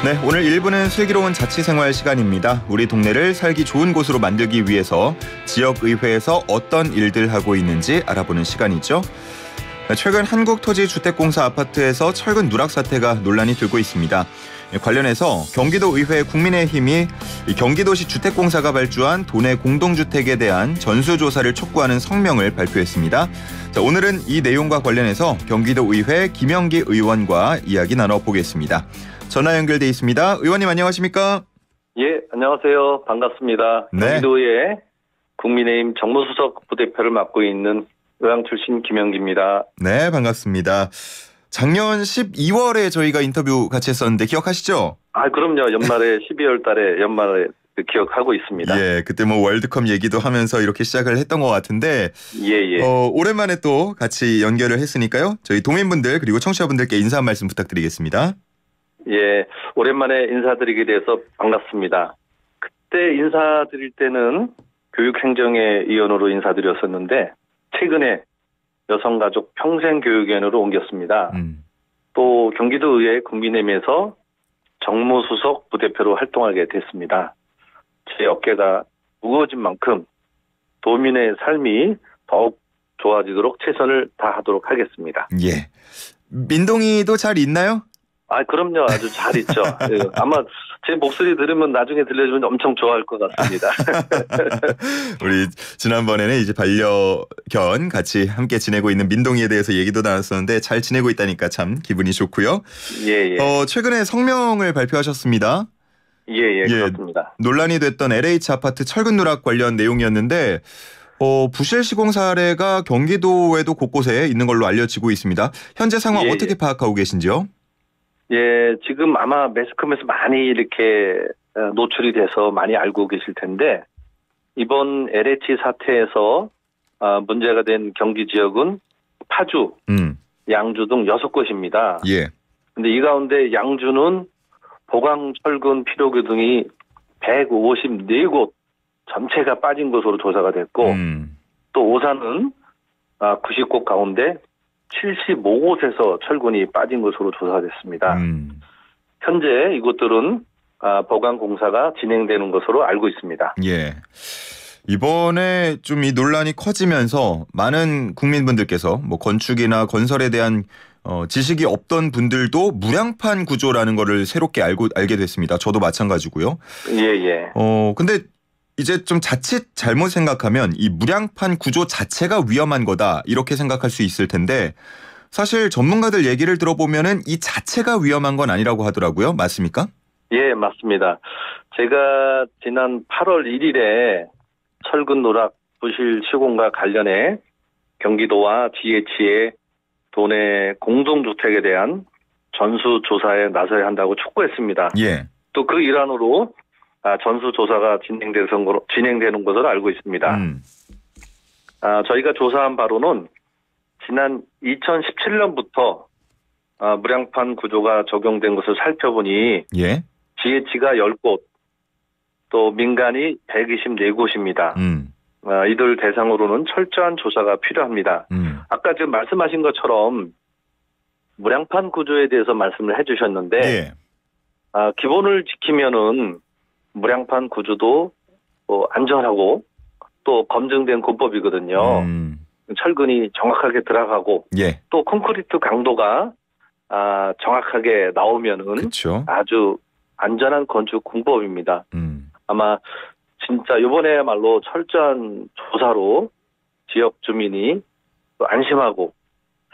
네, 오늘 1부는 슬기로운 자취생활 시간입니다. 우리 동네를 살기 좋은 곳으로 만들기 위해서 지역의회에서 어떤 일들 하고 있는지 알아보는 시간이죠. 최근 한국토지주택공사 아파트에서 철근 누락 사태가 논란이 들고 있습니다. 관련해서 경기도의회 국민의힘이 경기도시 주택공사가 발주한 도내 공동주택에 대한 전수조사를 촉구하는 성명을 발표했습니다. 자, 오늘은 이 내용과 관련해서 경기도의회 김영기 의원과 이야기 나눠보겠습니다. 전화 연결돼 있습니다. 의원님 안녕하십니까? 예, 안녕하세요. 반갑습니다. 네. 경기도의 국민의힘 정무수석 부대표를 맡고 있는 의왕 출신 김영기입니다. 네, 반갑습니다. 작년 12월에 저희가 인터뷰 같이 했었는데 기억하시죠? 아, 그럼요. 연말에 12월 달에 연말에 기억하고 있습니다. 예, 그때 뭐 월드컵 얘기도 하면서 이렇게 시작을 했던 것 같은데 예. 오랜만에 또 같이 연결을 했으니까요. 저희 동행분들 그리고 청취자분들께 인사 한 말씀 부탁드리겠습니다. 예, 오랜만에 인사드리게 돼서 반갑습니다. 그때 인사드릴 때는 교육행정의 위원으로 인사드렸었는데 최근에 여성가족 평생교육위원으로 옮겼습니다. 또 경기도의회 국민의힘에서 정무수석 부대표로 활동하게 됐습니다. 제 어깨가 무거워진 만큼 도민의 삶이 더욱 좋아지도록 최선을 다하도록 하겠습니다. 예, 민동이도 잘 있나요? 아, 그럼요. 아주 잘 있죠. 예, 아마 제 목소리 들으면 나중에 들려주면 엄청 좋아할 것 같습니다. 우리 지난번에는 이제 반려견 같이 함께 지내고 있는 민동이에 대해서 얘기도 나눴었는데 잘 지내고 있다니까 참 기분이 좋고요. 예. 최근에 성명을 발표하셨습니다. 예, 그렇습니다. 논란이 됐던 LH 아파트 철근 누락 관련 내용이었는데 부실 시공 사례가 경기도에도 곳곳에 있는 걸로 알려지고 있습니다. 현재 상황 어떻게 파악하고 계신지요? 예, 지금 아마 매스컴에서 많이 이렇게 노출이 돼서 많이 알고 계실 텐데 이번 LH 사태에서 문제가 된 경기 지역은 파주, 양주 등 6곳입니다. 예. 근데 이 가운데 양주는 보강 철근 필요교 등이 154곳 전체가 빠진 것으로 조사가 됐고 또 오산은 90곳 가운데 75곳에서 철근이 빠진 것으로 조사됐습니다. 현재 이곳들은 보강 공사가 진행되는 것으로 알고 있습니다. 예. 이번에 좀 이 논란이 커지면서 많은 국민분들께서 뭐 건축이나 건설에 대한 지식이 없던 분들도 무량판 구조라는 거를 새롭게 알게 됐습니다. 저도 마찬가지고요. 예. 근데 이제 좀 자칫 잘못 생각하면 이 무량판 구조 자체가 위험한 거다 이렇게 생각할 수 있을 텐데 사실 전문가들 얘기를 들어보면은 이 자체가 위험한 건 아니라고 하더라고요. 맞습니까? 예, 맞습니다. 제가 지난 8월 1일에 철근 누락 부실 시공과 관련해 경기도와 GH의 도내 공동주택에 대한 전수조사에 나서야 한다고 촉구했습니다. 예. 또 그 일환으로 전수조사가 진행되는 것으로 알고 있습니다. 저희가 조사한 바로는 지난 2017년부터 무량판 구조가 적용된 것을 살펴보니 예. GH가 10곳, 또 민간이 124곳입니다. 이들 대상으로는 철저한 조사가 필요합니다. 아까 지금 말씀하신 것처럼 무량판 구조에 대해서 말씀을 해주셨는데 예. 기본을 지키면은 무량판 구조도 안전하고 또 검증된 공법이거든요. 철근이 정확하게 들어가고 예. 또 콘크리트 강도가 정확하게 나오면은 그쵸. 아주 안전한 건축 공법입니다. 아마 진짜 이번에야말로 철저한 조사로 지역 주민이 안심하고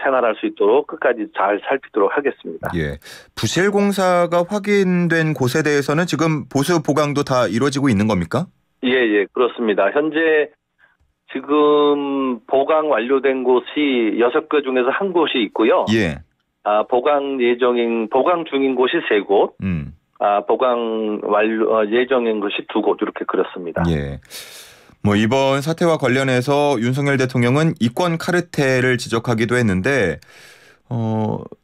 생활할 수 있도록 끝까지 잘 살피도록 하겠습니다. 예. 부실 공사가 확인된 곳에 대해서는 지금 보수 보강도 다 이루어지고 있는 겁니까? 예, 그렇습니다. 현재 지금 보강 완료된 곳이 6곳 중에서 한 곳이 있고요. 예. 보강 중인 곳이 3곳, 보강 예정인 곳이 2곳 이렇게 그렇습니다. 예. 뭐 이번 사태와 관련해서 윤석열 대통령은 이권 카르텔을 지적하기도 했는데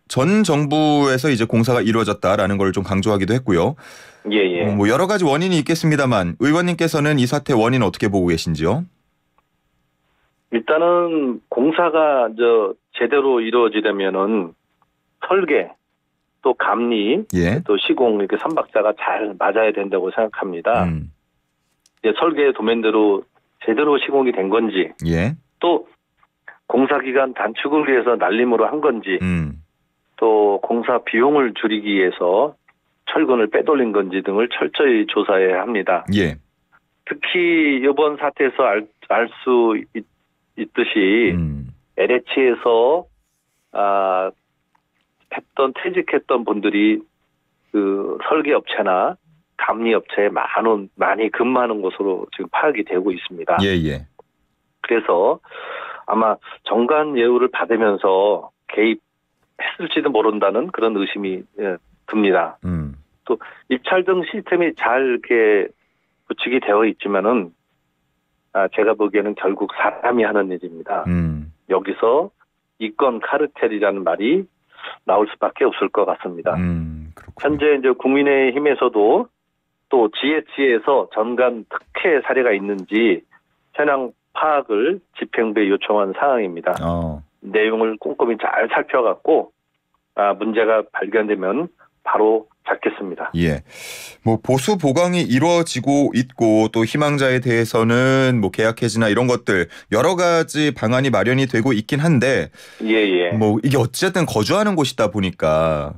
전 정부에서 이제 공사가 이루어졌다라는 걸 좀 강조하기도 했고요. 예. 뭐 여러 가지 원인이 있겠습니다만 의원님께서는 이 사태 원인 어떻게 보고 계신지요? 일단은 공사가 제대로 이루어지려면은 설계, 또 감리, 예. 또 시공 이렇게 3박자가 잘 맞아야 된다고 생각합니다. 이제 설계 도면대로 제대로 시공이 된 건지, 예. 또 공사 기간 단축을 위해서 날림으로 한 건지, 또 공사 비용을 줄이기 위해서 철근을 빼돌린 건지 등을 철저히 조사해야 합니다. 예. 특히 이번 사태에서 알 수 있듯이 LH에서 퇴직했던 분들이 그 설계업체나 감리업체에 많이 근무하는 것으로 지금 파악이 되고 있습니다. 예. 그래서 아마 정관 예우를 받으면서 개입했을지도 모른다는 그런 의심이 듭니다. 또 입찰 등 시스템이 잘 이렇게 구축이 되어 있지만은 제가 보기에는 결국 사람이 하는 일입니다. 여기서 이권 카르텔이라는 말이 나올 수밖에 없을 것 같습니다. 현재 이제 국민의힘에서도 또 GH에서 전관 특혜 사례가 있는지 현황 파악을 집행부에 요청한 상황입니다. 내용을 꼼꼼히 잘 살펴갖고 문제가 발견되면 바로 잡겠습니다. 예. 뭐 보수 보강이 이루어지고 있고 또 희망자에 대해서는 뭐 계약 해지나 이런 것들 여러 가지 방안이 마련이 되고 있긴 한데 뭐 이게 어쨌든 거주하는 곳이다 보니까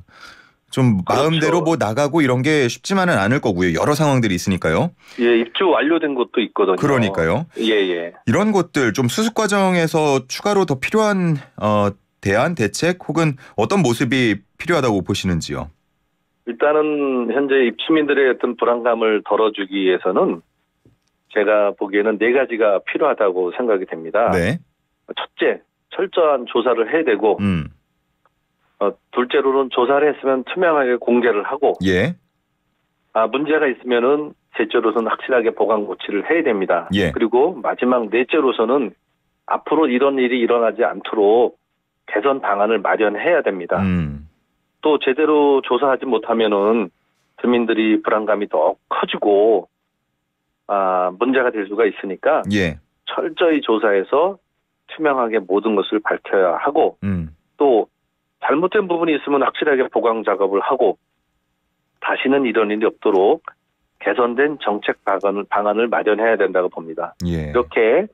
좀 마음대로 뭐 나가고 이런 게 쉽지만은 않을 거고요. 여러 상황들이 있으니까요. 예, 입주 완료된 곳도 있거든요. 그러니까요. 예. 이런 것들 좀 수습 과정에서 추가로 더 필요한 대안, 대책 혹은 어떤 모습이 필요하다고 보시는지요? 일단은 현재 입주민들의 어떤 불안감을 덜어주기 위해서는 제가 보기에는 4가지가 필요하다고 생각이 됩니다. 네. 첫째, 철저한 조사를 해야 되고 둘째로는 조사를 했으면 투명하게 공개를 하고 예. 문제가 있으면은 셋째로서는 확실하게 보강 고치를 해야 됩니다. 예. 그리고 마지막 넷째로서는 앞으로 이런 일이 일어나지 않도록 개선 방안을 마련해야 됩니다. 또 제대로 조사하지 못하면은 주민들이 불안감이 더 커지고 문제가 될 수가 있으니까 예. 철저히 조사해서 투명하게 모든 것을 밝혀야 하고 또 잘못된 부분이 있으면 확실하게 보강 작업을 하고 다시는 이런 일이 없도록 개선된 정책 방안을 마련해야 된다고 봅니다. 예. 이렇게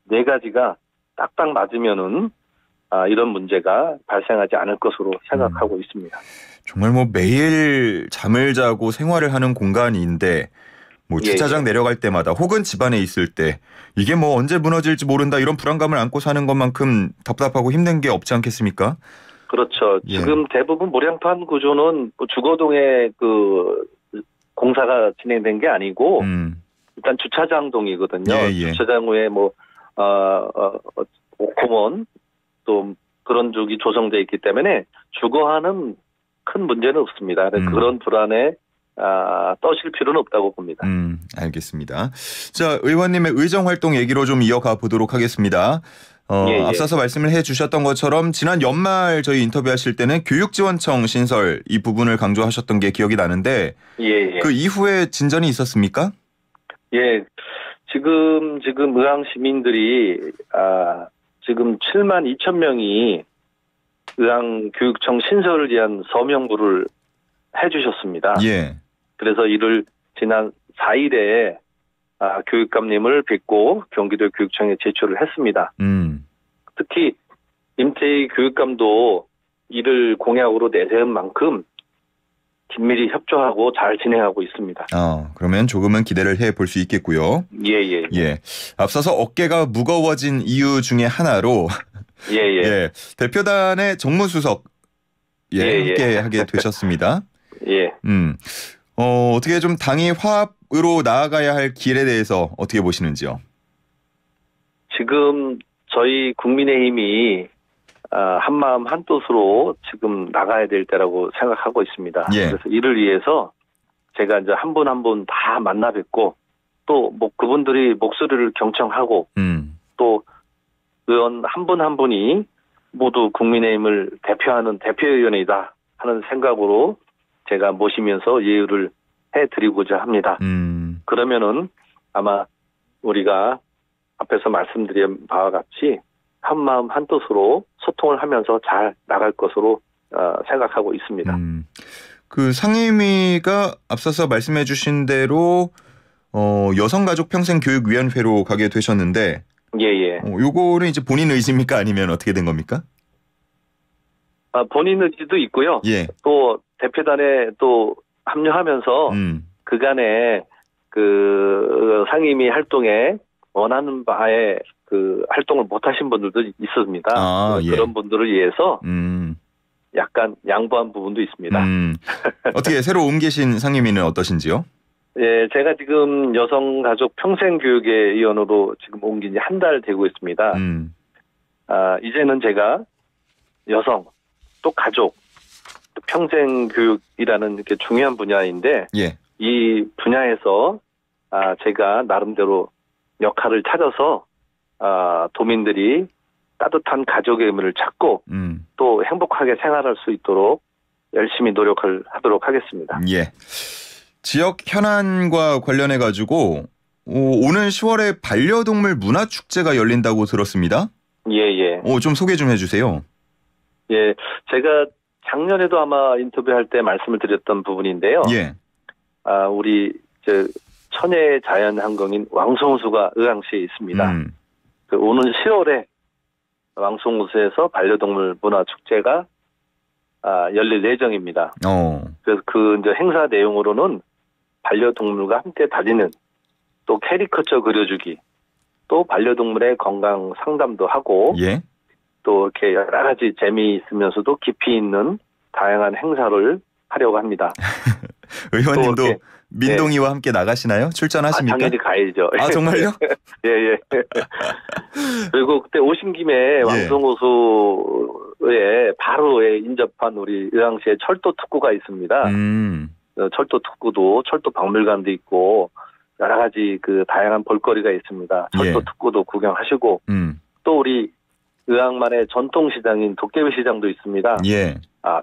4가지가 딱딱 맞으면은 이런 문제가 발생하지 않을 것으로 생각하고 있습니다. 정말 뭐 매일 잠을 자고 생활을 하는 공간인데 뭐 주차장 내려갈 때마다 혹은 집안에 있을 때 이게 뭐 언제 무너질지 모른다 이런 불안감을 안고 사는 것만큼 답답하고 힘든 게 없지 않겠습니까? 그렇죠. 지금 대부분 모량판 구조는 주거동에 그 공사가 진행된 게 아니고 일단 주차장동이거든요. 주차장 후에 뭐 공원 또 그런 쪽이 조성되어 있기 때문에 주거하는 큰 문제는 없습니다. 그런 불안에 떠실 필요는 없다고 봅니다. 알겠습니다. 자, 의원님의 의정활동 얘기로 좀 이어가 보도록 하겠습니다. 앞서서 말씀을 해주셨던 것처럼 지난 연말 저희 인터뷰하실 때는 교육지원청 신설 이 부분을 강조하셨던 게 기억이 나는데 그 이후에 진전이 있었습니까? 예, 지금 의왕 시민들이 지금 7만 2천 명이 의왕 교육청 신설을 위한 서명부를 해주셨습니다. 예. 그래서 이를 지난 4일에 교육감님을 뵙고 경기도 교육청에 제출을 했습니다. 특히 임태희 교육감도 이를 공약으로 내세운 만큼 긴밀히 협조하고 잘 진행하고 있습니다. 그러면 조금은 기대를 해볼 수 있겠고요. 예. 앞서서 어깨가 무거워진 이유 중에 하나로 대표단의 정무수석 함께 하게 되셨습니다. 예. 어떻게 좀 당이 화합으로 나아가야 할 길에 대해서 어떻게 보시는지요? 지금 저희 국민의힘이 한마음 한뜻으로 지금 나가야 될 때라고 생각하고 있습니다. 그래서 이를 위해서 제가 이제 한 분 한 분 다 만나 뵙고 또 뭐 그분들이 목소리를 경청하고 또 의원 한 분 한 분이 모두 국민의힘을 대표하는 대표의원이다 하는 생각으로 제가 모시면서 예우를 해드리고자 합니다. 그러면은 아마 우리가 앞에서 말씀드린 바와 같이 한마음 한뜻으로 소통을 하면서 잘 나갈 것으로 생각하고 있습니다. 그 상임위가 앞서서 말씀해주신 대로 여성가족평생교육위원회로 가게 되셨는데, 예. 요거는 이제 본인 의지입니까? 아니면 어떻게 된 겁니까? 본인 의지도 있고요. 예. 또 대표단에 또 합류하면서 그간에 그 상임위 활동에 원하는 바에 그 활동을 못하신 분들도 있습니다. 예. 그런 분들을 위해서 약간 양보한 부분도 있습니다. 어떻게 새로 옮기신 상임위는 어떠신지요? 예, 제가 지금 여성가족평생교육의 위원으로 지금 옮긴 지 한 달 되고 있습니다. 이제는 제가 여성, 또 가족, 또 평생교육이라는 이렇게 중요한 분야인데, 예. 이 분야에서 제가 나름대로 역할을 찾아서 도민들이 따뜻한 가족의 의미를 찾고 또 행복하게 생활할 수 있도록 열심히 노력을 하도록 하겠습니다. 예. 지역 현안과 관련해 가지고 오는 10월에 반려동물 문화축제가 열린다고 들었습니다. 예. 좀 소개 좀 해주세요. 예, 제가 작년에도 아마 인터뷰할 때 말씀을 드렸던 부분인데요. 예. 우리 천혜의 자연환경인 왕송호수가 의왕시에 있습니다. 그 오는 10월에 왕송호수에서 반려동물 문화축제가 열릴 예정입니다. 그래서 그 이제 행사 내용으로는 반려동물과 함께 다니는, 또 캐리커처 그려주기, 또 반려동물의 건강 상담도 하고, 예. 또 이렇게 여러 가지 재미있으면서도 깊이 있는 다양한 행사를 하려고 합니다. 의원님도 민동이와 함께 나가시나요? 출전하십니까? 당연히 가야죠. 정말요? 예. 그리고 그때 오신 김에 왕송호수에 바로 인접한 우리 의왕시에 철도 특구가 있습니다. 철도 특구도, 철도 박물관도 있고 여러 가지 그 다양한 볼거리가 있습니다. 철도 특구도 구경하시고, 또 우리 의왕만의 전통시장인 도깨비시장도 있습니다. 예.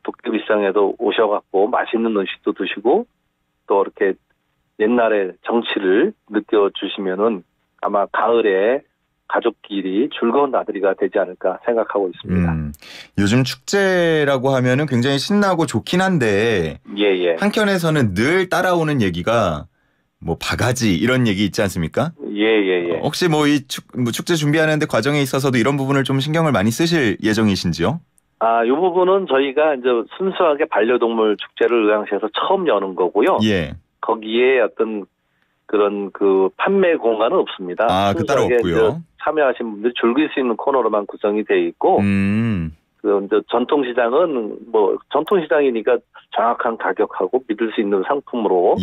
도깨비시장에도 오셔갖고 맛있는 음식도 드시고, 또 이렇게 옛날의 정치를 느껴주시면은 아마 가을에 가족끼리 즐거운 나들이가 되지 않을까 생각하고 있습니다. 요즘 축제라고 하면은 굉장히 신나고 좋긴 한데, 예. 한켠에서는 늘 따라오는 얘기가 뭐 바가지 이런 얘기 있지 않습니까? 예. 혹시 뭐 이 축제 준비하는데 과정에 있어서도 이런 부분을 좀 신경을 많이 쓰실 예정이신지요? 이 부분은 저희가 이제 순수하게 반려동물 축제를 의왕시에서 처음 여는 거고요. 예. 거기에 어떤 그런 그 판매 공간은 없습니다. 그 따로 없고요. 참여하신 분들이 즐길 수 있는 코너로만 구성이 되어 있고, 그 이제 전통시장은 뭐 전통시장이니까 정확한 가격하고 믿을 수 있는 상품으로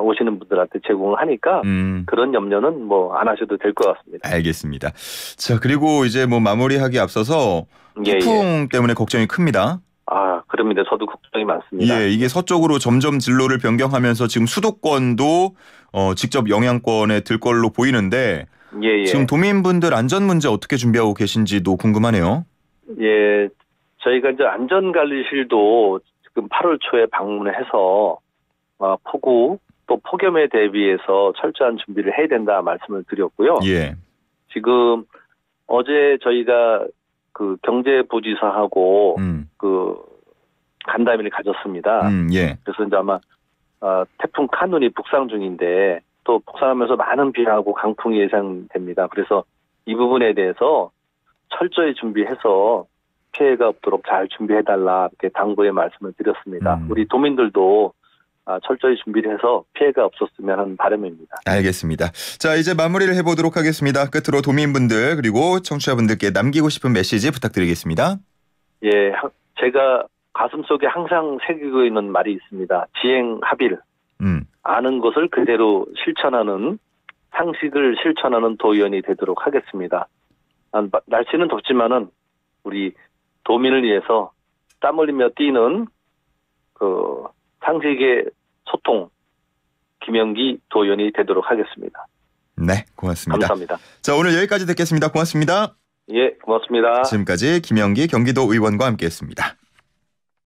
오시는 분들한테 제공을 하니까 그런 염려는 뭐 안 하셔도 될 것 같습니다. 알겠습니다. 자, 그리고 이제 뭐 마무리하기 앞서서 태풍 때문에 걱정이 큽니다. 그럽니다. 저도 걱정이 많습니다. 예, 이게 서쪽으로 점점 진로를 변경하면서 지금 수도권도 직접 영향권에 들 걸로 보이는데, 지금 도민분들 안전 문제 어떻게 준비하고 계신지도 궁금하네요. 예, 저희가 이제 안전관리실도 지금 8월 초에 방문해서 폭우 또 폭염에 대비해서 철저한 준비를 해야 된다 말씀을 드렸고요. 예. 지금 어제 저희가 그 경제부지사하고 그 간담회를 가졌습니다. 그래서 이제 아마 태풍 카눈이 북상 중인데 또 북상하면서 많은 비하고 강풍이 예상됩니다. 그래서 이 부분에 대해서 철저히 준비해서 피해가 없도록 잘 준비해달라 이렇게 당부의 말씀을 드렸습니다. 우리 도민들도 철저히 준비를 해서 피해가 없었으면 하는 바람입니다. 알겠습니다. 자, 이제 마무리를 해보도록 하겠습니다. 끝으로 도민분들 그리고 청취자분들께 남기고 싶은 메시지 부탁드리겠습니다. 예, 제가 가슴속에 항상 새기고 있는 말이 있습니다. 지행합일. 아는 것을 그대로 실천하는, 상식을 실천하는 도의원이 되도록 하겠습니다. 날씨는 덥지만은 우리 도민을 위해서 땀 흘리며 뛰는 그 상식의 소통, 김영기 도의원이 되도록 하겠습니다. 네, 고맙습니다. 감사합니다. 자, 오늘 여기까지 듣겠습니다. 고맙습니다. 예, 고맙습니다. 지금까지 김영기 경기도 의원과 함께했습니다.